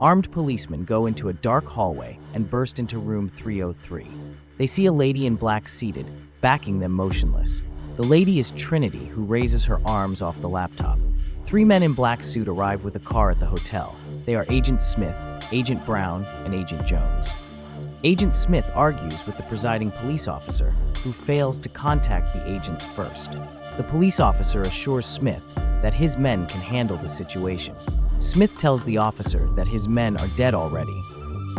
Armed policemen go into a dark hallway and burst into room 303. They see a lady in black seated, backing them motionless. The lady is Trinity, who raises her arms off the laptop. 3 men in black suit arrive with a car at the hotel. They are Agent Smith, Agent Brown, and Agent Jones. Agent Smith argues with the presiding police officer, who fails to contact the agents first. The police officer assures Smith that his men can handle the situation. Smith tells the officer that his men are dead already.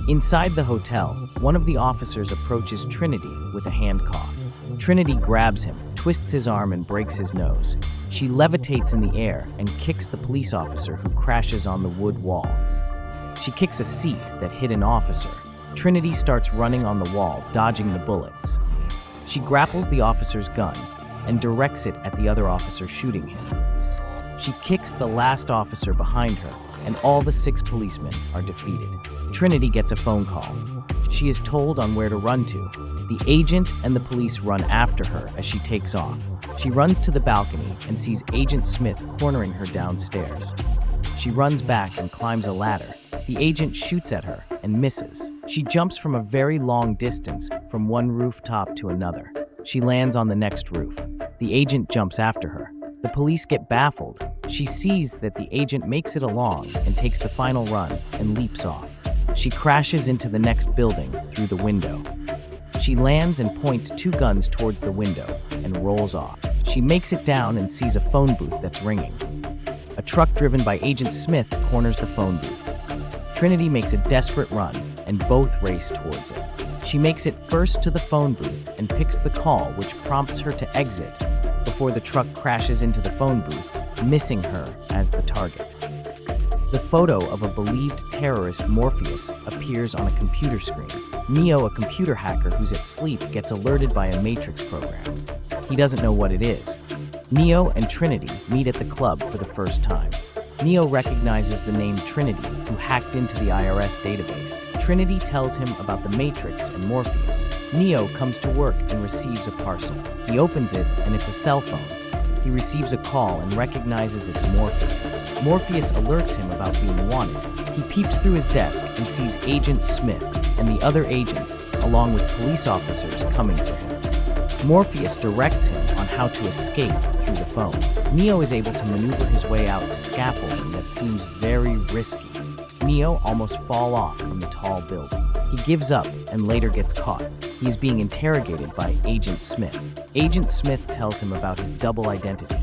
Inside the hotel, one of the officers approaches Trinity with a hand cough. Trinity grabs him, twists his arm, and breaks his nose. She levitates in the air and kicks the police officer, who crashes on the wood wall. She kicks a seat that hit an officer. Trinity starts running on the wall, dodging the bullets. She grapples the officer's gun and directs it at the other officer, shooting him. She kicks the last officer behind her, and all the 6 policemen are defeated. Trinity gets a phone call. She is told on where to run to. The agent and the police run after her as she takes off. She runs to the balcony and sees Agent Smith cornering her downstairs. She runs back and climbs a ladder. The agent shoots at her and misses. She jumps from a very long distance from one rooftop to another. She lands on the next roof. The agent jumps after her. The police get baffled. She sees that the agent makes it along and takes the final run and leaps off. She crashes into the next building through the window. She lands and points 2 guns towards the window and rolls off. She makes it down and sees a phone booth that's ringing. A truck driven by Agent Smith corners the phone booth. Trinity makes a desperate run, and both race towards it. She makes it first to the phone booth and picks the call, which prompts her to exit before the truck crashes into the phone booth, missing her as the target. The photo of a believed terrorist, Morpheus, appears on a computer screen. Neo, a computer hacker who's at sleep, gets alerted by a Matrix program. He doesn't know what it is. Neo and Trinity meet at the club for the first time. Neo recognizes the name Trinity, who hacked into the IRS database. Trinity tells him about the Matrix and Morpheus. Neo comes to work and receives a parcel. He opens it, and it's a cell phone. He receives a call and recognizes it's Morpheus. Morpheus alerts him about being wanted. He peeps through his desk and sees Agent Smith and the other agents, along with police officers, coming for him. Morpheus directs him on how to escape through the phone. Neo is able to maneuver his way out to scaffolding that seems very risky. Neo almost falls off from the tall building. He gives up and later gets caught. He is being interrogated by Agent Smith. Agent Smith tells him about his double identity.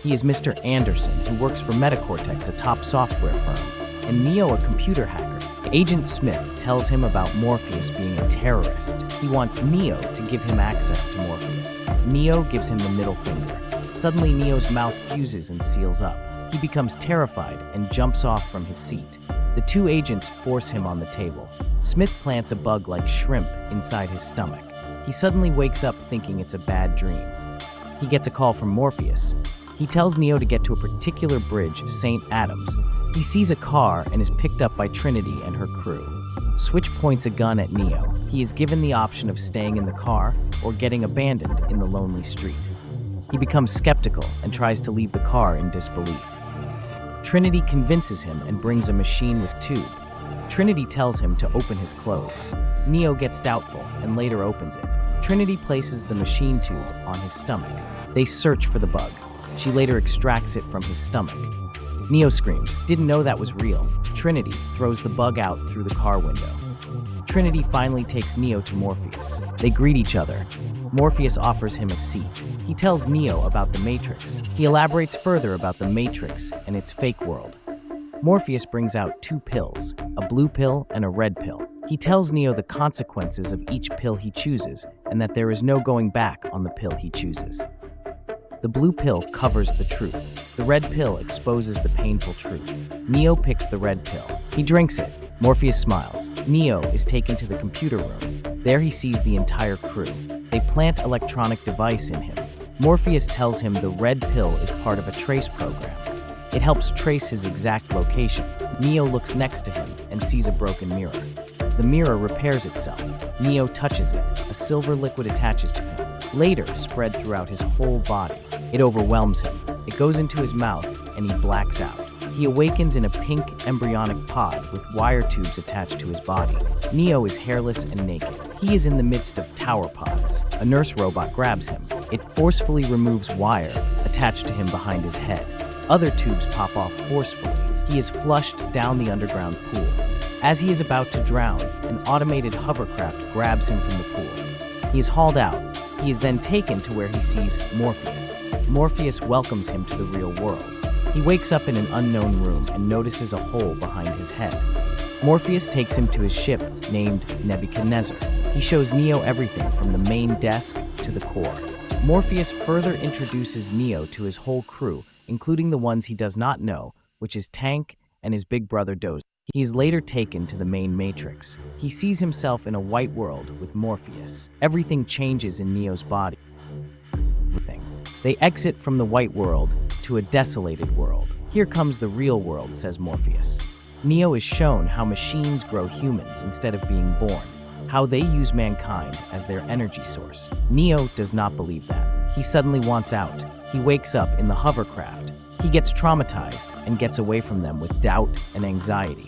He is Mr. Anderson, who works for Metacortex, a top software firm, and Neo, a computer hacker. Agent Smith tells him about Morpheus being a terrorist. He wants Neo to give him access to Morpheus. Neo gives him the middle finger. Suddenly, Neo's mouth fuses and seals up. He becomes terrified and jumps off from his seat. The 2 agents force him on the table. Smith plants a bug like shrimp inside his stomach. He suddenly wakes up thinking it's a bad dream. He gets a call from Morpheus. He tells Neo to get to a particular bridge, St. Adams. He sees a car and is picked up by Trinity and her crew. Switch points a gun at Neo. He is given the option of staying in the car or getting abandoned in the lonely street. He becomes skeptical and tries to leave the car in disbelief. Trinity convinces him and brings a machine with tube. Trinity tells him to open his clothes. Neo gets doubtful and later opens it. Trinity places the machine tube on his stomach. They search for the bug. She later extracts it from his stomach. Neo screams, "Didn't know that was real." Trinity throws the bug out through the car window. Trinity finally takes Neo to Morpheus. They greet each other. Morpheus offers him a seat. He tells Neo about the Matrix. He elaborates further about the Matrix and its fake world. Morpheus brings out 2 pills, a blue pill and a red pill. He tells Neo the consequences of each pill he chooses and that there is no going back on the pill he chooses. The blue pill covers the truth. The red pill exposes the painful truth. Neo picks the red pill. He drinks it. Morpheus smiles. Neo is taken to the computer room. There he sees the entire crew. They plant electronic device in him. Morpheus tells him the red pill is part of a trace program. It helps trace his exact location. Neo looks next to him and sees a broken mirror. The mirror repairs itself. Neo touches it. A silver liquid attaches to him. Later, spread throughout his whole body. It overwhelms him. It goes into his mouth, and he blacks out. He awakens in a pink embryonic pod with wire tubes attached to his body. Neo is hairless and naked. He is in the midst of tower pods. A nurse robot grabs him. It forcefully removes wire attached to him behind his head. Other tubes pop off forcefully. He is flushed down the underground pool. As he is about to drown, an automated hovercraft grabs him from the pool. He is hauled out. He is then taken to where he sees Morpheus. Morpheus welcomes him to the real world. He wakes up in an unknown room and notices a hole behind his head. Morpheus takes him to his ship, named Nebuchadnezzar. He shows Neo everything from the main desk to the core. Morpheus further introduces Neo to his whole crew, including the ones he does not know, which is Tank and his big brother Dozer. He is later taken to the main Matrix. He sees himself in a white world with Morpheus. Everything changes in Neo's body. They exit from the white world to a desolated world. Here comes the real world, says Morpheus. Neo is shown how machines grow humans instead of being born, how they use mankind as their energy source. Neo does not believe that. He suddenly wants out. He wakes up in the hovercraft. He gets traumatized and gets away from them with doubt and anxiety.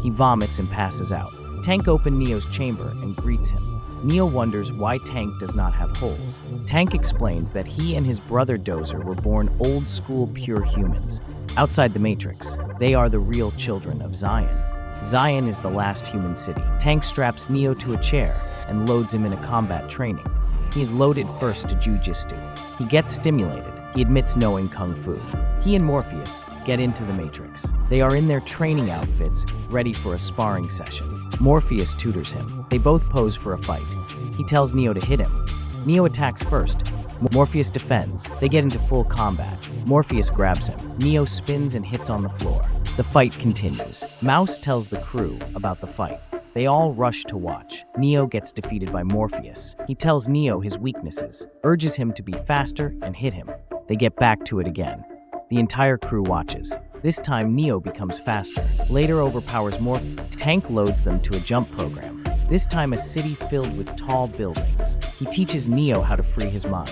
He vomits and passes out. Tank opens Neo's chamber and greets him. Neo wonders why Tank does not have holes. Tank explains that he and his brother Dozer were born old-school pure humans. Outside the Matrix, they are the real children of Zion. Zion is the last human city. Tank straps Neo to a chair and loads him into combat training. He is loaded first to Jiu-Jitsu. He gets stimulated. He admits knowing Kung Fu. He and Morpheus get into the Matrix. They are in their training outfits, ready for a sparring session. Morpheus tutors him. They both pose for a fight. He tells Neo to hit him. Neo attacks first. Morpheus defends. They get into full combat. Morpheus grabs him. Neo spins and hits on the floor. The fight continues. Mouse tells the crew about the fight. They all rush to watch. Neo gets defeated by Morpheus. He tells Neo his weaknesses, urges him to be faster and hit him. They get back to it again. The entire crew watches. This time, Neo becomes faster. Later overpowers Morpheus. Tank loads them to a jump program. This time, a city filled with tall buildings. He teaches Neo how to free his mind.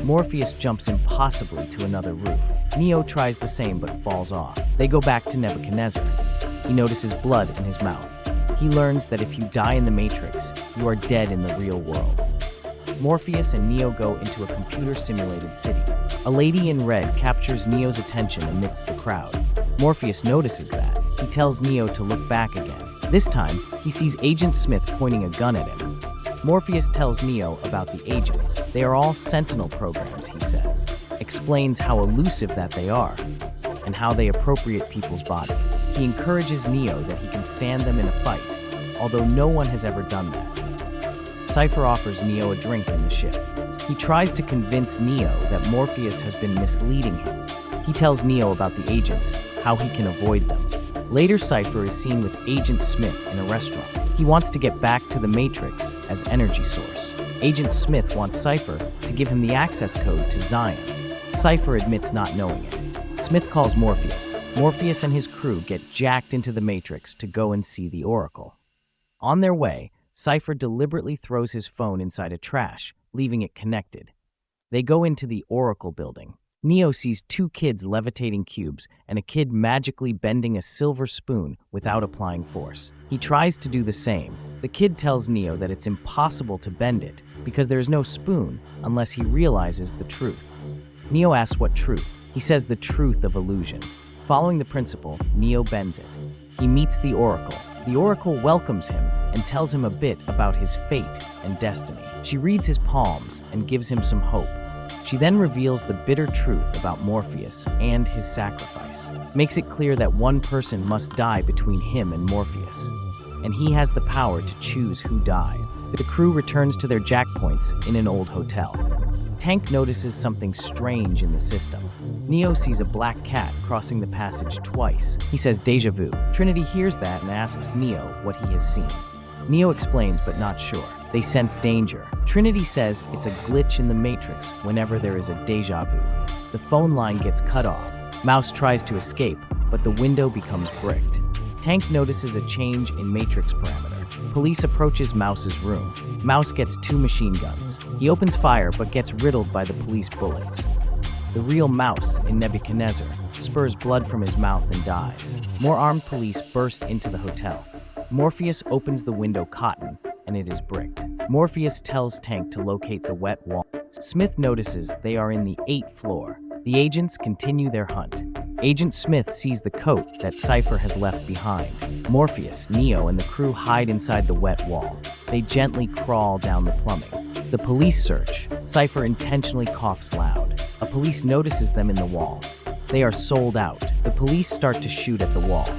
Morpheus jumps impossibly to another roof. Neo tries the same but falls off. They go back to Nebuchadnezzar. He notices blood in his mouth. He learns that if you die in the Matrix, you are dead in the real world. Morpheus and Neo go into a computer-simulated city. A lady in red captures Neo's attention amidst the crowd. Morpheus notices that. He tells Neo to look back again. This time, he sees Agent Smith pointing a gun at him. Morpheus tells Neo about the agents. They are all Sentinel programs, he says. Explains how elusive that they are, and how they appropriate people's body. He encourages Neo that he can stand them in a fight, although no one has ever done that. Cypher offers Neo a drink in the ship. He tries to convince Neo that Morpheus has been misleading him. He tells Neo about the agents, how he can avoid them. Later, Cypher is seen with Agent Smith in a restaurant. He wants to get back to the Matrix as energy source. Agent Smith wants Cypher to give him the access code to Zion. Cypher admits not knowing it. Smith calls Morpheus. Morpheus and his crew get jacked into the Matrix to go and see the Oracle. On their way, Cypher deliberately throws his phone inside a trash, leaving it connected. They go into the Oracle building. Neo sees two kids levitating cubes and a kid magically bending a silver spoon without applying force. He tries to do the same. The kid tells Neo that it's impossible to bend it because there is no spoon unless he realizes the truth. Neo asks what truth. He says the truth of illusion. Following the principle, Neo bends it. He meets the Oracle. The Oracle welcomes him and tells him a bit about his fate and destiny. She reads his palms and gives him some hope. She then reveals the bitter truth about Morpheus and his sacrifice. Makes it clear that one person must die between him and Morpheus, and he has the power to choose who dies. The crew returns to their jackpoints in an old hotel. Tank notices something strange in the system. Neo sees a black cat crossing the passage twice. He says déjà vu. Trinity hears that and asks Neo what he has seen. Neo explains but not sure. They sense danger. Trinity says it's a glitch in the Matrix whenever there is a déjà vu. The phone line gets cut off. Mouse tries to escape, but the window becomes bricked. Tank notices a change in Matrix parameter. Police approaches Mouse's room. Mouse gets 2 machine guns. He opens fire but gets riddled by the police bullets. The real mouse in Nebuchadnezzar spurs blood from his mouth and dies. More armed police burst into the hotel. Morpheus opens the window cotton, and it is bricked. Morpheus tells Tank to locate the wet wall. Smith notices they are in the 8th floor. The agents continue their hunt. Agent Smith sees the coat that Cypher has left behind. Morpheus, Neo, and the crew hide inside the wet wall. They gently crawl down the plumbing. The police search. Cypher intentionally coughs loud. A police notices them in the wall. They are sold out. The police start to shoot at the wall.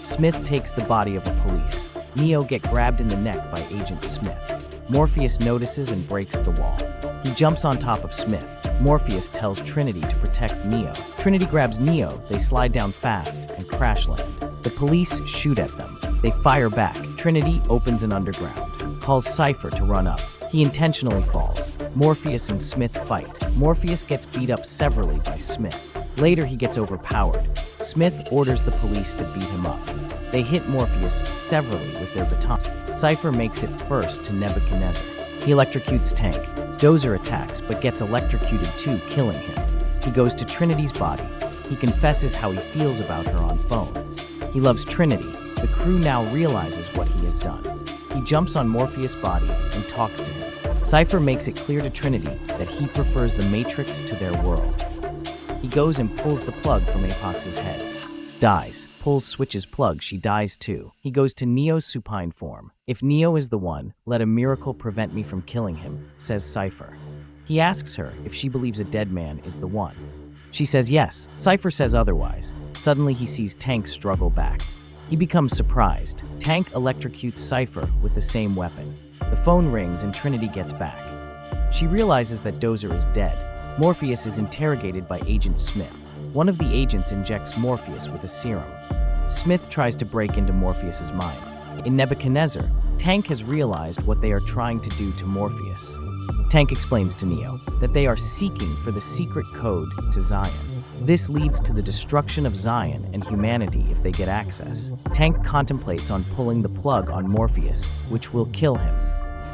Smith takes the body of a police. Neo gets grabbed in the neck by Agent Smith. Morpheus notices and breaks the wall. He jumps on top of Smith. Morpheus tells Trinity to protect Neo. Trinity grabs Neo, they slide down fast and crash land. The police shoot at them. They fire back. Trinity opens an underground, calls Cypher to run up. He intentionally falls. Morpheus and Smith fight. Morpheus gets beat up severally by Smith. Later he gets overpowered. Smith orders the police to beat him up. They hit Morpheus severally with their baton. Cypher makes it first to Nebuchadnezzar. He electrocutes Tank. Dozer attacks, but gets electrocuted too, killing him. He goes to Trinity's body. He confesses how he feels about her on phone. He loves Trinity. The crew now realizes what he has done. He jumps on Morpheus' body and talks to him. Cypher makes it clear to Trinity that he prefers the Matrix to their world. He goes and pulls the plug from Apox's head. Dies. Pulls Switch's plug, she dies too. He goes to Neo's supine form. If Neo is the one, let a miracle prevent me from killing him, says Cypher. He asks her if she believes a dead man is the one. She says yes. Cypher says otherwise. Suddenly he sees Tank struggle back. He becomes surprised. Tank electrocutes Cypher with the same weapon. The phone rings and Trinity gets back. She realizes that Dozer is dead. Morpheus is interrogated by Agent Smith. One of the agents injects Morpheus with a serum. Smith tries to break into Morpheus's mind. In Nebuchadnezzar, Tank has realized what they are trying to do to Morpheus. Tank explains to Neo that they are seeking for the secret code to Zion. This leads to the destruction of Zion and humanity if they get access. Tank contemplates on pulling the plug on Morpheus, which will kill him.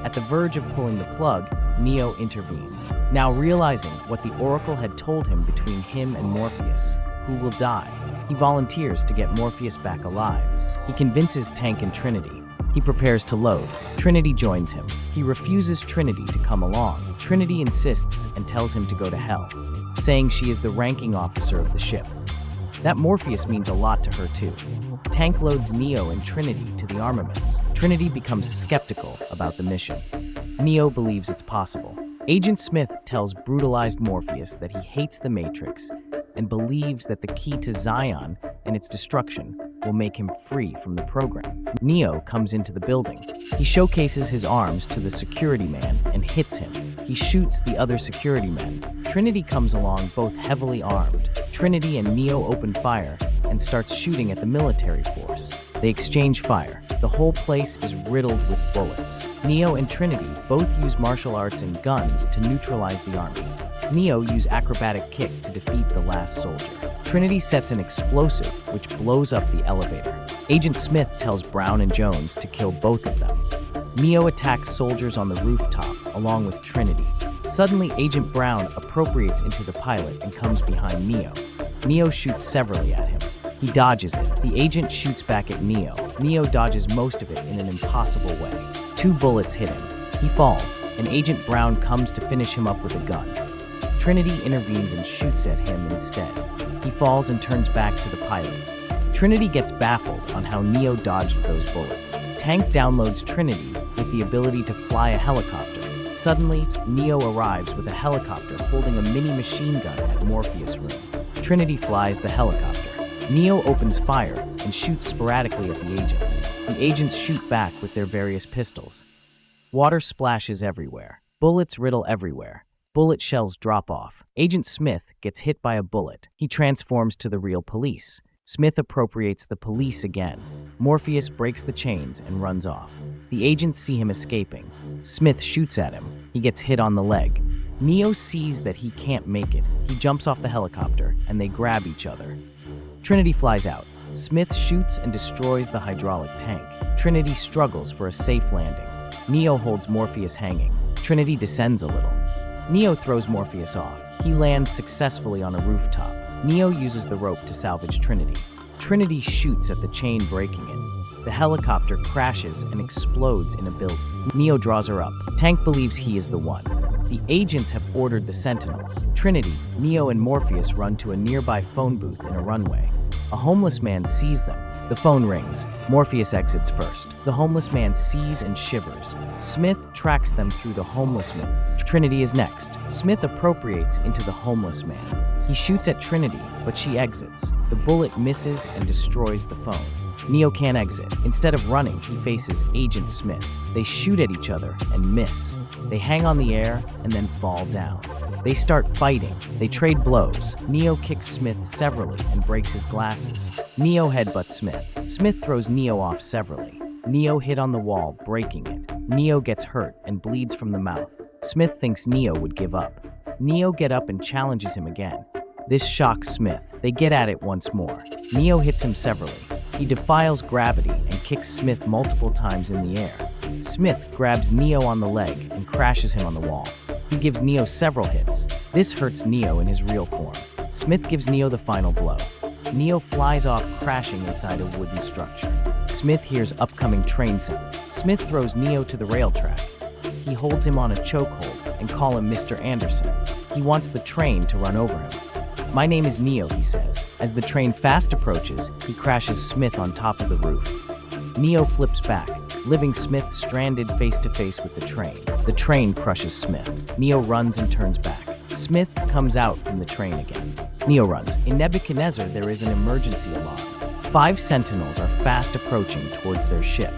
At the verge of pulling the plug, Neo intervenes. Now realizing what the Oracle had told him between him and Morpheus, who will die, he volunteers to get Morpheus back alive. He convinces Tank and Trinity. He prepares to load. Trinity joins him. He refuses Trinity to come along. Trinity insists and tells him to go to hell, saying she is the ranking officer of the ship. That Morpheus means a lot to her too. Tank loads Neo and Trinity to the armaments. Trinity becomes skeptical about the mission. Neo believes it's possible. Agent Smith tells brutalized Morpheus that he hates the Matrix and believes that the key to Zion and its destruction will make him free from the program. Neo comes into the building. He showcases his arms to the security man and hits him. He shoots the other security men. Trinity comes along, both heavily armed. Trinity and Neo open fire and starts shooting at the military force. They exchange fire. The whole place is riddled with bullets. Neo and Trinity both use martial arts and guns to neutralize the army. Neo uses acrobatic kick to defeat the last soldier. Trinity sets an explosive which blows up the elevator. Agent Smith tells Brown and Jones to kill both of them. Neo attacks soldiers on the rooftop along with Trinity. Suddenly, Agent Brown appropriates into the pilot and comes behind Neo. Neo shoots severally at him. He dodges it. The agent shoots back at Neo. Neo dodges most of it in an impossible way. 2 bullets hit him. He falls, and Agent Brown comes to finish him up with a gun. Trinity intervenes and shoots at him instead. He falls and turns back to the pilot. Trinity gets baffled on how Neo dodged those bullets. Tank downloads Trinity with the ability to fly a helicopter. Suddenly, Neo arrives with a helicopter holding a mini machine gun at Morpheus' room. Trinity flies the helicopter. Neo opens fire and shoots sporadically at the agents. The agents shoot back with their various pistols. Water splashes everywhere. Bullets riddle everywhere. Bullet shells drop off. Agent Smith gets hit by a bullet. He transforms to the real police. Smith appropriates the police again. Morpheus breaks the chains and runs off. The agents see him escaping. Smith shoots at him. He gets hit on the leg. Neo sees that he can't make it. He jumps off the helicopter and they grab each other. Trinity flies out. Smith shoots and destroys the hydraulic tank. Trinity struggles for a safe landing. Neo holds Morpheus hanging. Trinity descends a little. Neo throws Morpheus off. He lands successfully on a rooftop. Neo uses the rope to salvage Trinity. Trinity shoots at the chain, breaking it. The helicopter crashes and explodes in a building. Neo draws her up. Tank believes he is the one. The agents have ordered the Sentinels. Trinity, Neo, and Morpheus run to a nearby phone booth in a runway. A homeless man sees them. The phone rings. Morpheus exits first. The homeless man sees and shivers. Smith tracks them through the homeless man. Trinity is next. Smith appropriates into the homeless man. He shoots at Trinity, but she exits. The bullet misses and destroys the phone. Neo can't exit. Instead of running, he faces Agent Smith. They shoot at each other and miss. They hang on the air and then fall down. They start fighting. They trade blows. Neo kicks Smith severally and breaks his glasses. Neo headbutts Smith. Smith throws Neo off severally. Neo hit on the wall, breaking it. Neo gets hurt and bleeds from the mouth. Smith thinks Neo would give up. Neo gets up and challenges him again. This shocks Smith. They get at it once more. Neo hits him severally. He defies gravity and kicks Smith multiple times in the air. Smith grabs Neo on the leg and crashes him on the wall. He gives Neo several hits. This hurts Neo in his real form. Smith gives Neo the final blow. Neo flies off, crashing inside a wooden structure. Smith hears upcoming train sound. Smith throws Neo to the rail track. He holds him on a chokehold and calls him Mr. Anderson. He wants the train to run over him. "My name is Neo," he says. As the train fast approaches, he crashes Smith on top of the roof. Neo flips back, leaving Smith stranded face to face with the train. The train crushes Smith. Neo runs and turns back. Smith comes out from the train again. Neo runs. In Nebuchadnezzar, there is an emergency alarm. 5 Sentinels are fast approaching towards their ship.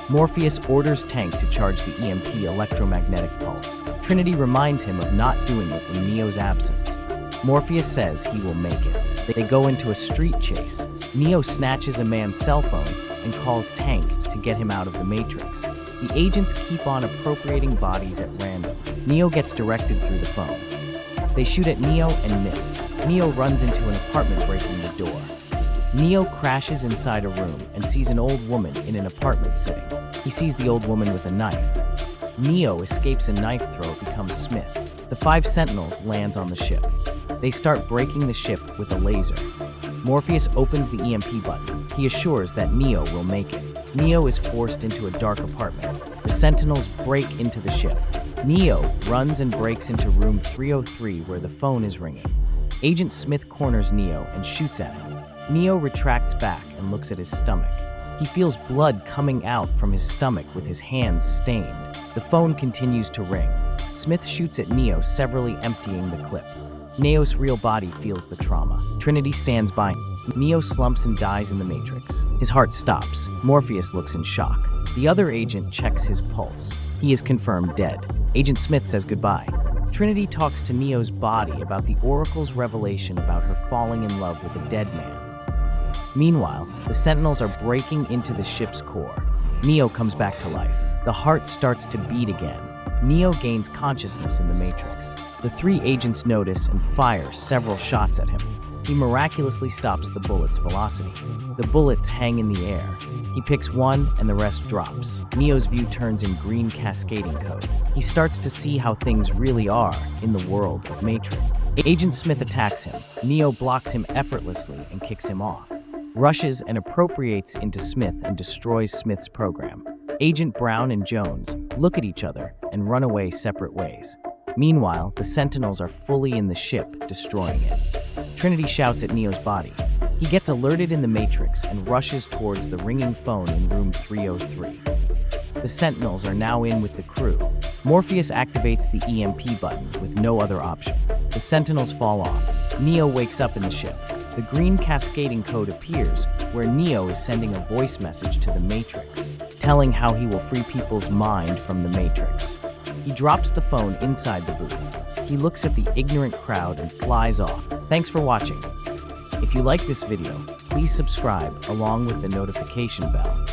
Morpheus orders Tank to charge the EMP electromagnetic pulse. Trinity reminds him of not doing it in Neo's absence. Morpheus says he will make it. They go into a street chase. Neo snatches a man's cell phone and calls Tank to get him out of the Matrix. The agents keep on appropriating bodies at random. Neo gets directed through the phone. They shoot at Neo and miss. Neo runs into an apartment, breaking the door. Neo crashes inside a room and sees an old woman in an apartment sitting. He sees the old woman with a knife. Neo escapes a knife throw, becomes Smith. The 5 Sentinels lands on the ship. They start breaking the ship with a laser. Morpheus opens the EMP button. He assures that Neo will make it. Neo is forced into a dark apartment. The Sentinels break into the ship. Neo runs and breaks into room 303 where the phone is ringing. Agent Smith corners Neo and shoots at him. Neo retracts back and looks at his stomach. He feels blood coming out from his stomach with his hands stained. The phone continues to ring. Smith shoots at Neo, severally emptying the clip. Neo's real body feels the trauma. Trinity stands by. Neo slumps and dies in the Matrix. His heart stops. Morpheus looks in shock. The other agent checks his pulse. He is confirmed dead. Agent Smith says goodbye. Trinity talks to Neo's body about the Oracle's revelation about her falling in love with a dead man. Meanwhile, the Sentinels are breaking into the ship's core. Neo comes back to life. The heart starts to beat again. Neo gains consciousness in the Matrix. The 3 agents notice and fire several shots at him. He miraculously stops the bullet's velocity. The bullets hang in the air. He picks one and the rest drops. Neo's view turns in green cascading code. He starts to see how things really are in the world of Matrix. Agent Smith attacks him. Neo blocks him effortlessly and kicks him off. Rushes and appropriates into Smith and destroys Smith's program. Agent Brown and Jones look at each other and run away separate ways. Meanwhile, the Sentinels are fully in the ship, destroying it. Trinity shouts at Neo's body. He gets alerted in the Matrix and rushes towards the ringing phone in room 303. The Sentinels are now in with the crew. Morpheus activates the EMP button with no other option. The Sentinels fall off. Neo wakes up in the ship. The green cascading code appears where Neo is sending a voice message to the Matrix, telling how he will free people's mind from the Matrix. He drops the phone inside the booth. He looks at the ignorant crowd and flies off. Thanks for watching. If you like this video, please subscribe along with the notification bell.